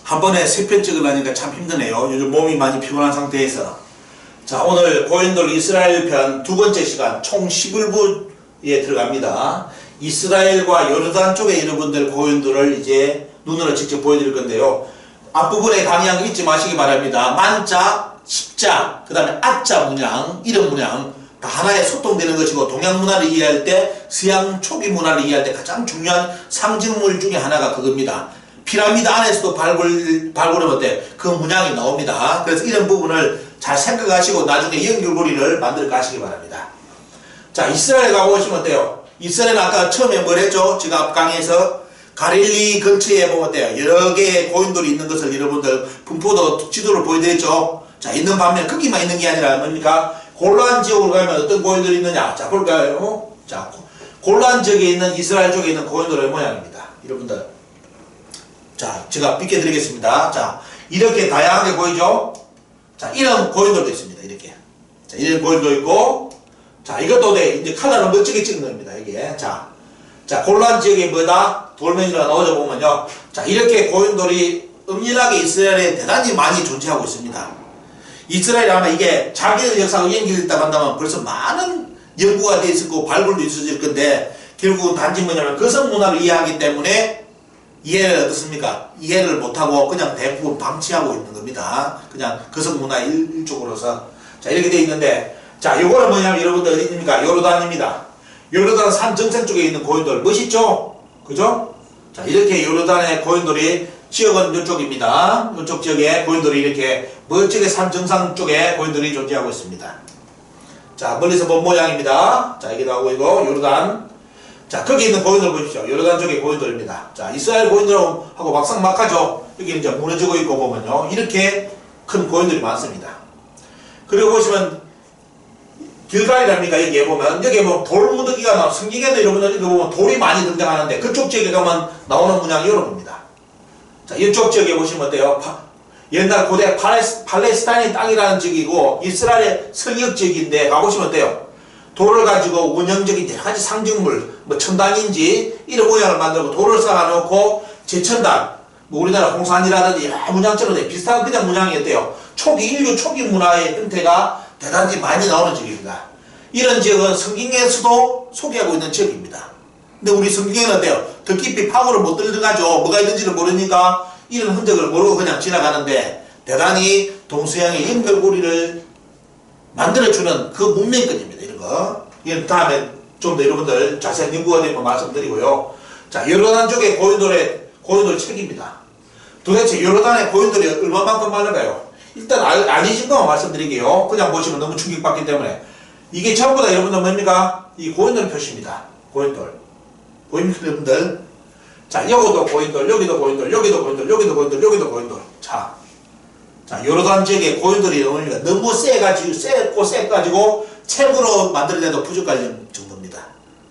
한 번에 3편 찍으려니까 참 힘드네요. 요즘 몸이 많이 피곤한 상태에서. 자, 오늘 고인돌 이스라엘 편 두 번째 시간 총 11부에 들어갑니다. 이스라엘과 요르단 쪽에 여러분들 고인돌을 이제 눈으로 직접 보여드릴 건데요. 앞부분에 강의한 거 잊지 마시기 바랍니다. 만자, 십자, 그 다음에 아자 문양, 이름 문양 다 하나에 소통되는 것이고, 동양 문화를 이해할 때, 서양 초기 문화를 이해할 때 가장 중요한 상징물 중에 하나가 그겁니다. 피라미드 안에서도 발굴하면 그 문양이 나옵니다. 그래서 이런 부분을 잘 생각하시고 나중에 연결고리를 만들어 가시기 바랍니다. 자, 이스라엘 가보시면 어때요? 이스라엘은 아까 처음에 뭘 했죠? 제가 앞 강의에서 갈릴리 근처에 보면 어때요? 여러 개의 고인돌이 있는 것을 여러분들 분포도 지도를 보여드렸죠? 자, 있는 반면 거기만 있는 게 아니라 뭡니까? 골란 지역으로 가면 어떤 고인돌이 있느냐? 자, 볼까요? 자, 골란 지역에 있는 이스라엘 쪽에 있는 고인돌의 모양입니다. 여러분들. 자, 제가 비켜드리겠습니다. 자, 이렇게 다양하게 보이죠? 자, 이런 고인돌도 있습니다. 이렇게. 자, 이런 고인돌도 있고, 자, 이것도 이제 칼라를 멋지게 찍는 겁니다. 이게. 자, 골란 지역에 뭐다? 돌멩이가 나오죠, 보면요. 자, 이렇게 고인돌이 은밀하게 이스라엘에 대단히 많이 존재하고 있습니다. 이스라엘이 아마 이게 자기의 역사가 연결됐다고 한다면 벌써 많은 연구가 되어 있었고, 발굴도 있었을 건데, 결국은 단지 뭐냐면 거성 문화를 이해하기 때문에 이해를 어떻습니까? 이해를 못하고 그냥 대부분 방치하고 있는 겁니다. 그냥 거성 문화 일쪽으로서. 자, 이렇게 되어 있는데, 자, 요거는 뭐냐면 여러분들 어디입니까? 요르단입니다. 요르단 산 정상 쪽에 있는 고인돌 멋있죠? 그죠? 자, 이렇게 요르단의 고인돌이, 지역은 이쪽입니다. 이쪽 지역에 고인돌이 이렇게 멋지게 산 정상 쪽에 고인돌이 존재하고 있습니다. 자, 멀리서 본 모양입니다. 자, 이게 나오고 있고, 요르단. 자, 거기 있는 고인돌 보십시오. 요르단 쪽의 고인돌입니다. 자, 이스라엘 고인돌하고 막상막하죠. 여기 이제 무너지고 있고 보면요. 이렇게 큰 고인돌이 많습니다. 그리고 보시면, 길갈이랍니까? 여기에 보면, 돌 무더기가 나와. 성경에도 여러분들 이거 보면 돌이 많이 등장하는데, 그쪽 지역에 가면 나오는 문양이 이런 겁니다. 자, 이쪽 지역에 보시면 어때요? 옛날 고대 팔레스타인의 땅이라는 지역이고, 이스라엘의 성역 지역인데, 가보시면 어때요? 돌을 가지고 운영적인 여러 가지 상징물, 뭐 천당인지 이런 모양을 만들고 돌을 쌓아놓고 제천당, 뭐 우리나라 공산이라든지 여러 문양처럼 비슷한 그냥 문양이었대요. 인류 초기 문화의 형태가 대단히 많이 나오는 지역입니다. 이런 지역은 성경에서도 소개하고 있는 지역입니다. 근데 우리 성경에는 어때요? 더 깊이 파고를 못 들어가죠. 뭐가 있는지를 모르니까 이런 흔적을 모르고 그냥 지나가는데, 대단히 동서양의 연결고리를 만들어주는 그 문명권입니다. 이런 거. 이건 다음에 좀 더 여러분들 자세한 연구가 되면 말씀드리고요. 자, 요르단 쪽의 고인돌 책입니다. 도대체 요르단의 고인돌이 얼마만큼 많을까요? 일단 아니신 것만 말씀드릴게요. 그냥 보시면 너무 충격받기 때문에. 이게 전부 다 여러분들 뭡니까? 이 고인돌 표시입니다. 고인돌. 보입니까, 여러분들? 자, 여기도 고인돌, 여기도 고인돌, 여기도 고인돌, 여기도 고인돌, 여기도 고인돌. 자, 요르단 지역의 고인돌이 너무 세가지고 책으로 만들어내도 부족할 정도입니다.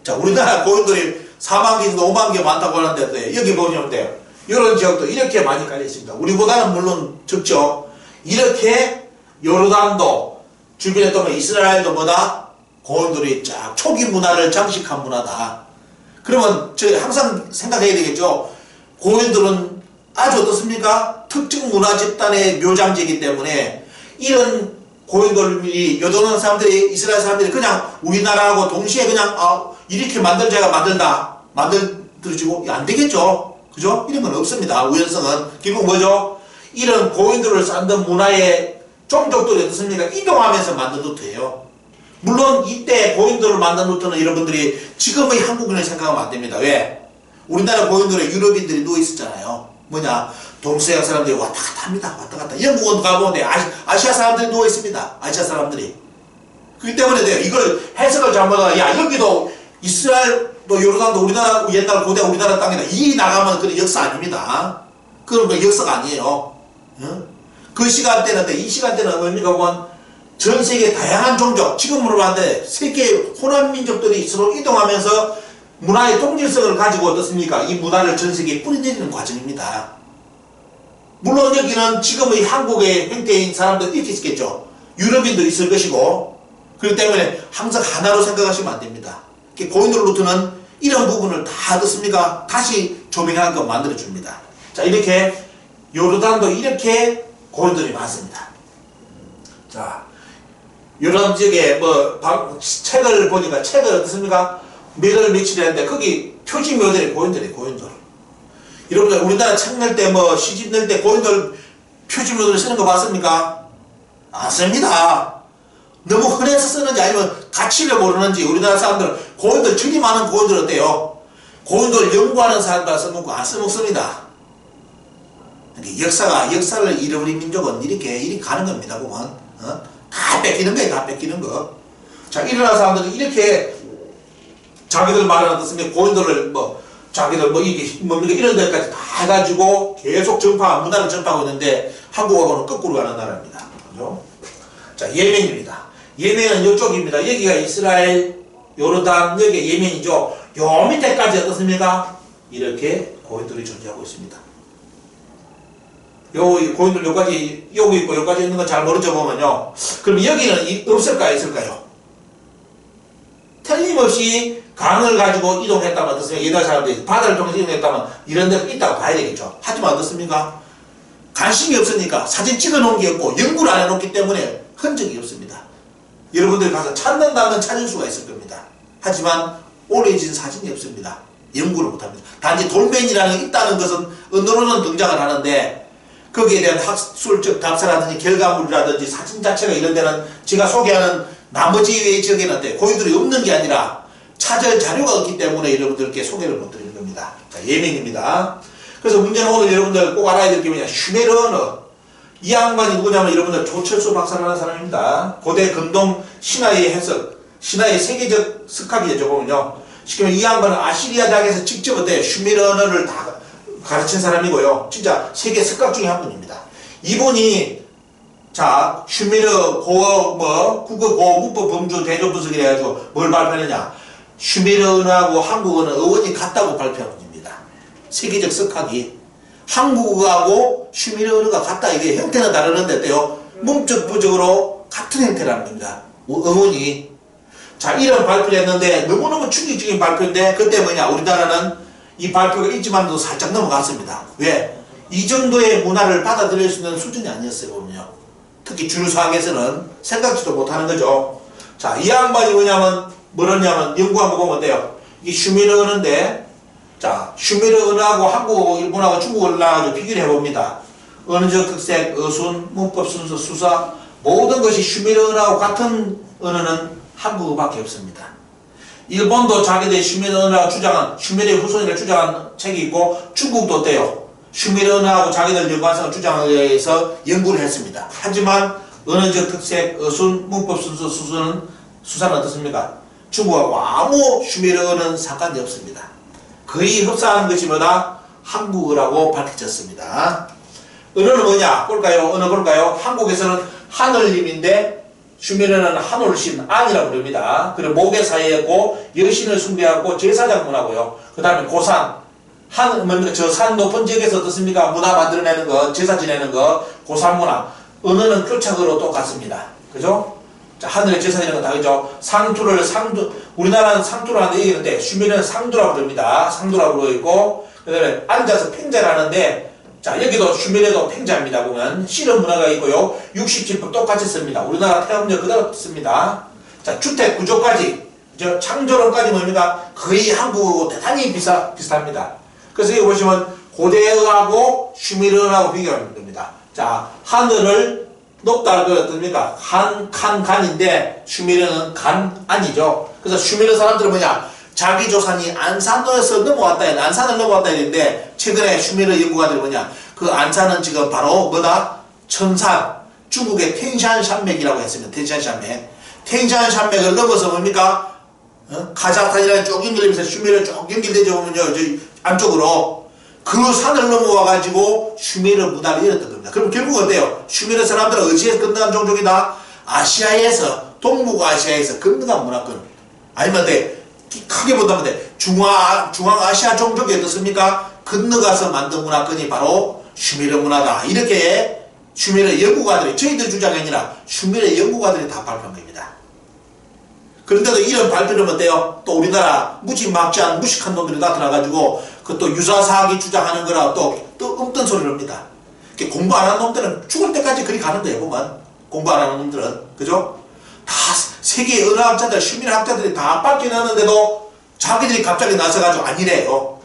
자, 우리나라 고인돌이 4만 개에서 5만 개 많다고 하는데, 여기 보시면 돼요. 이런 지역도 이렇게 많이 깔려 있습니다. 우리보다는 물론 적죠. 이렇게 요르단도 주변에 또 이스라엘도 뭐다? 고인돌이 쫙 초기 문화를 장식한 문화다. 그러면 저희 항상 생각해야 되겠죠. 고인돌은 아주 어떻습니까? 특정 문화 집단의 묘장지이기 때문에 이런 고인돌이 요르단 사람들이, 이스라엘 사람들이 그냥 우리나라하고 동시에 그냥 이렇게 만들자가 만들어지고 안 되겠죠. 그죠? 이런 건 없습니다. 우연성은. 결국 뭐죠? 이런 고인돌을 쌓는 문화의 종족들이 어떻습니까? 이동하면서 만든 루트예요. 물론 이때 고인돌을 만든 루트는 여러분들이 지금의 한국인을 생각하면 안 됩니다. 왜? 우리나라 고인돌에 유럽인들이 누워 있었잖아요. 뭐냐? 동서양 사람들이 왔다 갔다 합니다. 왔다 갔다. 영국은 가보는데 아시아 사람들이 누워 있습니다. 아시아 사람들이. 그렇기 때문에 이걸 해석을 잘못하면, 야, 여기도 이스라엘도 요르단도 우리나라, 옛날 고대 우리나라 땅이다. 이 나가면 그런 역사 아닙니다. 그런 거 역사가 아니에요. 응? 그 시간대는, 이 시간대는 뭡니까? 보면 전 세계 다양한 종족, 지금으로 봤는데 세계 혼합 민족들이 서로 이동하면서 문화의 통일성을 가지고 어떻습니까? 이 문화를 전 세계에 뿌리내리는 과정입니다. 물론 여기는 지금의 한국의 형태인 사람도 이렇게 있겠죠. 유럽인도 있을 것이고, 그렇기 때문에 항상 하나로 생각하시면 안 됩니다. 고인돌 루트는 이런 부분을 다 어떻습니까? 다시 조명하게끔 만들어줍니다. 자, 이렇게 요르단도 이렇게 고인돌이 많습니다. 자, 요런 지역에 책을 보니까 책을 어떻습니까? 몇월 며칠 했는데 거기 표지 묘들이 고인돌이에요. 고인돌. 여러분들 우리나라 책 낼 때 시집 낼 때 고인돌 표지 묘들 쓰는 거 봤습니까? 안 씁니다. 너무 흔해서 쓰는지 아니면 가치를 모르는지 우리나라 사람들은 고인돌 저리 많은 고인돌 어때요? 고인돌 연구하는 사람들 써놓고 안 써먹습니다. 역사를 잃어버린 민족은 이렇게 가는 겁니다. 보면 다 뺏기는 거예요. 다 뺏기는 거. 자, 일어나는 사람들은 이렇게 자기들 말하는 뜻은 고인돌을 자기들 이게 뭡니까 이런 데까지 다 해가지고 계속 문화를 전파하고 있는데 한국하고는 거꾸로 가는 나라입니다. 그죠? 자, 예멘입니다. 예멘은 이쪽입니다. 여기가 이스라엘, 요르단, 여기 예멘이죠. 요 밑에까지 어떻습니까? 이렇게 고인돌이 존재하고 있습니다. 요 고인돌 여기까지 여기 있고 여기까지 있는 건 잘 모르죠 보면요. 그럼 여기는 없을까요? 있을까요? 틀림없이 강을 가지고 이동했다면 어떻습니까? 옛날 사람들이 바다를 통해서 이동했다면 이런 데가 있다고 봐야 되겠죠. 하지만 어떻습니까? 관심이 없으니까 사진 찍어 놓은 게 없고 연구를 안 해놓기 때문에 흔적이 없습니다. 여러분들이 가서 찾는다면 찾을 수가 있을 겁니다. 하지만 오래진 사진이 없습니다. 연구를 못합니다. 단지 돌멩이라는 게 있다는 것은 언어로는 등장을 하는데 거기에 대한 학술적 답사라든지 결과물이라든지 사진 자체가 이런 데는 제가 소개하는 나머지 지역에는 고인돌이 없는 게 아니라 찾을 자료가 없기 때문에 여러분들께 소개를 못 드리는 겁니다. 자, 예멘입니다. 그래서 문제는 오늘 여러분들 꼭 알아야 될 게 뭐냐, 슈메르 언어. 이 양반이 누구냐면 여러분들 조철수 박사라는 사람입니다. 고대 근동 신화의 해석, 신화의 세계적 석학이죠. 보면요. 쉽게 말하면 이 양반은 아시리아 대학에서 직접 슈메르 언어를 다 가르친 사람이고요. 진짜 세계 석학 중에 한 분입니다. 이분이 자, 슈메르 국어 고문법 범주 대조 분석이라 해가지고 뭘 발표했느냐. 슈메르 언어하고 한국어는 어원이 같다고 발표한 분입니다. 세계적 석학이. 한국어하고 슈메르 언어가 같다. 이게 형태는 다르는데 어때요? 문적 부적으로 같은 형태라는 겁니다. 어원이. 자, 이런 발표를 했는데 너무너무 충격적인 발표인데 그때 뭐냐. 우리나라는 이 발표가 있지만도 살짝 넘어갔습니다. 왜? 이 정도의 문화를 받아들일 수 있는 수준이 아니었어요. 보면요. 특히 주류상에서는 생각지도 못하는 거죠. 자, 이 양반이 뭐냐면 연구한 거 보면 어때요? 이게 슈메르 언어인데 자, 슈메르 언어하고 한국어, 일본하고 중국어를 나와서 비교를 해봅니다. 언어적 특색, 어순, 문법 순서, 수사 모든 것이 슈메르 언어하고 같은 언어는 한국어밖에 없습니다. 일본도 자기들의 슈메르 언어라고 주장한 슈메르의 후손이라 주장한 책이 있고 중국도 어때요? 슈메르 언어하고 자기들 연관성을 주장해서 연구를 했습니다. 하지만 언어적 특색, 어순, 문법 순서, 수사는 어떻습니까? 중국하고 아무 슈메르 언어는 상관이 없습니다. 거의 흡사한 것이 뭐다? 한국어라고 밝혀졌습니다. 언어는 뭐냐? 볼까요? 언어 볼까요? 한국에서는 하늘님인데 슈메르는 하늘신 안이라고 부릅니다. 그리고 목의 사이에고 여신을 숭배하고 제사장 문화고요. 그 다음에 고산 저 산 높은 지역에서 어떻습니까? 문화 만들어내는 거, 제사 지내는 거, 고산 문화. 언어는 교착으로 똑같습니다. 그죠? 자, 하늘의 제사 지내는 거 다르죠? 우리나라는 상투를 하는데 얘기하는데 슈메르는 상두라고 부릅니다. 상두라고 부르고 그 다음에 앉아서 팽자를 하는데 자, 여기도 슈메르도 팽자입니다. 보면 씨름 문화가 있고요. 육식집법 똑같이 씁니다. 우리나라 태음절 그대로 씁니다. 자, 주택 구조까지 창조론까지 뭡니까? 거의 한국하고 대단히 비슷합니다. 그래서 여기 보시면 고대어하고 슈메르어하고 비교하는 겁니다. 자, 하늘을 높다 그 어떻습니까? 간인데 슈메르는 간안이죠. 그래서 슈메르 사람들은 뭐냐? 자기 조상이 안산에서 넘어왔다, 안산을 넘어왔다 했는데 최근에 슈메르 연구가들이 뭐냐? 그 안산은 지금 바로 뭐다? 천산, 중국의 탱샨산맥이라고 했습니다. 탱샨산맥. 탱샨산맥을 넘어서 뭡니까? 카자흐스탄이라는 쭉 연결되면서 슈메르 쭉 연결되죠. 보면요. 저희 안쪽으로 그 산을 넘어와가지고 슈메르 문화를 열었던 겁니다. 그럼 결국 어때요? 슈메르 사람들은 어디에서 건너간 종족이다? 아시아에서, 동북아시아에서 건너간 문화권. 아니면 크게 본다면 중앙아시아 종족이 어떻습니까? 건너가서 만든 문화권이 바로 슈메르 문화다. 이렇게 슈메르 연구가들이, 저희들 주장이 아니라 슈메르 연구가들이 다 발표한 겁니다. 그런데도 이런 발표를 어때요? 또 우리나라 무지막지한 무식한 놈들이 나타나가지고 그것도 유사사학이 주장하는 거라 또 없던 소리를 합니다. 공부 안 하는 놈들은 죽을 때까지 그리 가는 거예요, 보면. 공부 안 하는 놈들은. 그죠? 다 세계 언어학자들, 시민학자들이 다 밝혀내는데도 자기들이 갑자기 나서가지고 아니래요.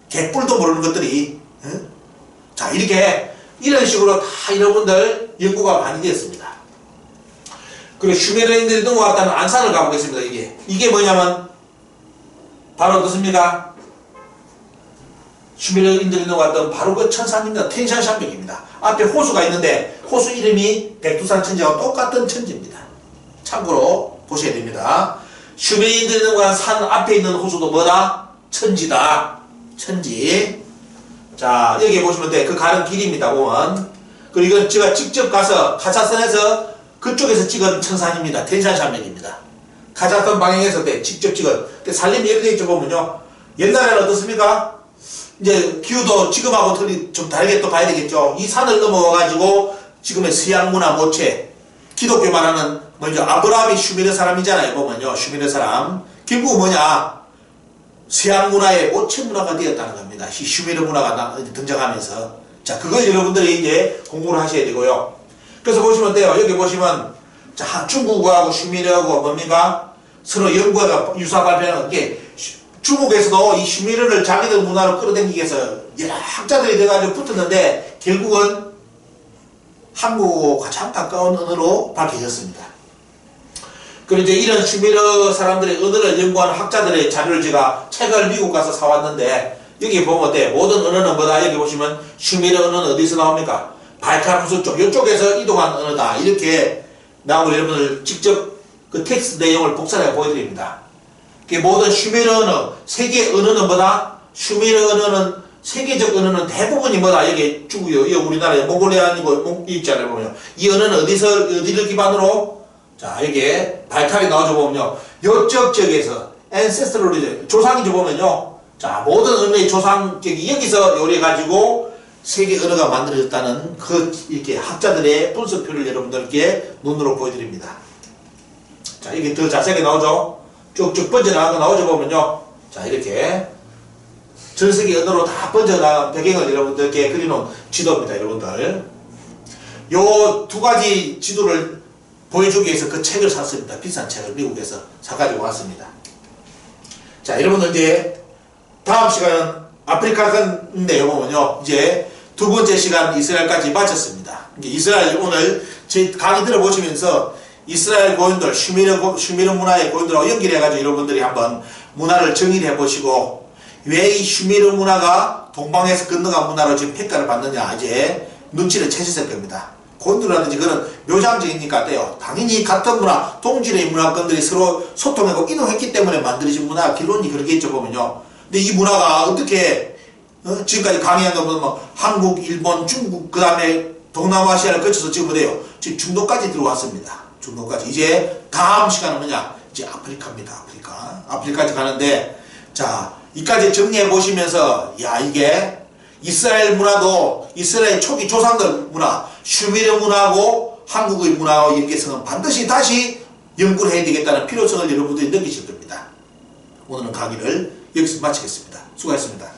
개뿔도 모르는 것들이. 응? 자, 이렇게 이런 식으로 다 여러분들 연구가 많이 되었습니다. 그리고 슈메르인들이 넘어왔다는 안산을 가보겠습니다. 이게 뭐냐면 바로 어떻습니까? 슈메르인들이 넘어왔던 바로 그 천산입니다. 텐샨산맥입니다. 앞에 호수가 있는데 호수 이름이 백두산 천지와 똑같은 천지입니다. 참고로 보셔야 됩니다. 슈메르인들이 넘어간 산 앞에 있는 호수도 뭐다? 천지다. 천지. 자, 여기 보시면 돼. 그 가는 길입니다. 보면. 그리고 이건 제가 직접 가서 카자흐스탄에서 그쪽에서 찍은 천산입니다. 텐샨산맥입니다. 카자흐스탄 방향에서 직접 찍은. 살림이 이렇게 되어 있죠. 보면요. 옛날에는 어떻습니까? 이제 기후도 지금하고 좀 다르게 또 봐야 되겠죠. 이 산을 넘어가가지고 지금의 서양 문화 모체, 기독교 말하는 먼저 아브라함이 슈메르 사람이잖아요. 보면요. 슈메르 사람. 결국 뭐냐? 서양 문화의 모체 문화가 되었다는 겁니다. 이 슈메르 문화가 등장하면서. 자, 그걸 여러분들이 이제 공부를 하셔야 되고요. 그래서 보시면 돼요. 여기 보시면, 자, 중국하고 슈메르하고 뭡니까? 서로 연구가 유사 발표하는 게, 중국에서도 이 슈메르를 자기들 문화로 끌어당기기 위해서 여러 학자들이 돼가지고 붙었는데, 결국은 한국하고 가장 가까운 언어로 밝혀졌습니다. 그리고 이제 이런 슈메르 사람들의 언어를 연구하는 학자들의 자료를 제가 책을 미국 가서 사왔는데, 여기 보면 어때? 모든 언어는 뭐다? 여기 보시면 슈메르 언어는 어디서 나옵니까? 발칼 호수 쪽, 이쪽에서 이동한 언어다. 이렇게 나오고 여러분들 직접 그 텍스트 내용을 복사해 보여드립니다. 모든 슈메르 언어, 세계 언어는 뭐다? 슈메르 언어는, 세계적 언어는 대부분이 뭐다? 여기 중국이요. 여기 우리나라에 몽골리아 아니고, 있잖아요. 보면. 이 언어는 어디를 기반으로? 자, 여기에 발칼이 나오죠. 보면요. 요쪽 지역에서, ancestral, 조상이죠. 보면요. 자, 모든 언어의 조상격이 여기서 요리해가지고 세계 언어가 만들어졌다는 이렇게 학자들의 분석표를 여러분들께 눈으로 보여드립니다. 자, 이게 더 자세하게 나오죠? 쭉쭉 번져나간 거 나오죠? 보면요. 자, 이렇게 전 세계 언어로 다 번져나간 배경을 여러분들께 그려놓은 지도입니다. 여러분들. 요 두 가지 지도를 보여주기 위해서 그 책을 샀습니다. 비싼 책을 미국에서 사가지고 왔습니다. 자, 여러분들 이제 다음 시간은 아프리카인데요. 보면요. 이제 두 번째 시간 이스라엘까지 마쳤습니다. 이스라엘 오늘 제 강의 들어보시면서 이스라엘 고인들, 슈메르 문화의 고인들하고 연결해가지고 여러분들이 한번 문화를 정의를 해보시고 왜 이 슈메르 문화가 동방에서 건너간 문화로 지금 평가를 받느냐 이제 눈치를 채셨을 겁니다. 고인들이라든지 그런 묘장적이니까 어때요? 당연히 같은 문화, 동질의 문화권들이 서로 소통하고 이동했기 때문에 만들어진 문화, 기론이 그렇겠죠. 보면요. 근데 이 문화가 어떻게 지금까지 강의한 거 보면 한국, 일본, 중국 그 다음에 동남아시아를 거쳐서 지금 뭐래요? 지금 중도까지 들어왔습니다. 중도까지. 이제 다음 시간은 뭐냐? 이제 아프리카입니다. 아프리카까지 가는데 자 이까지 정리해 보시면서 야 이게 이스라엘 문화도 이스라엘 초기 조상들 문화, 슈메르 문화하고 한국의 문화와 연계성은 반드시 다시 연구를 해야 되겠다는 필요성을 여러분들이 느끼실 겁니다. 오늘은 강의를 여기서 마치겠습니다. 수고하셨습니다.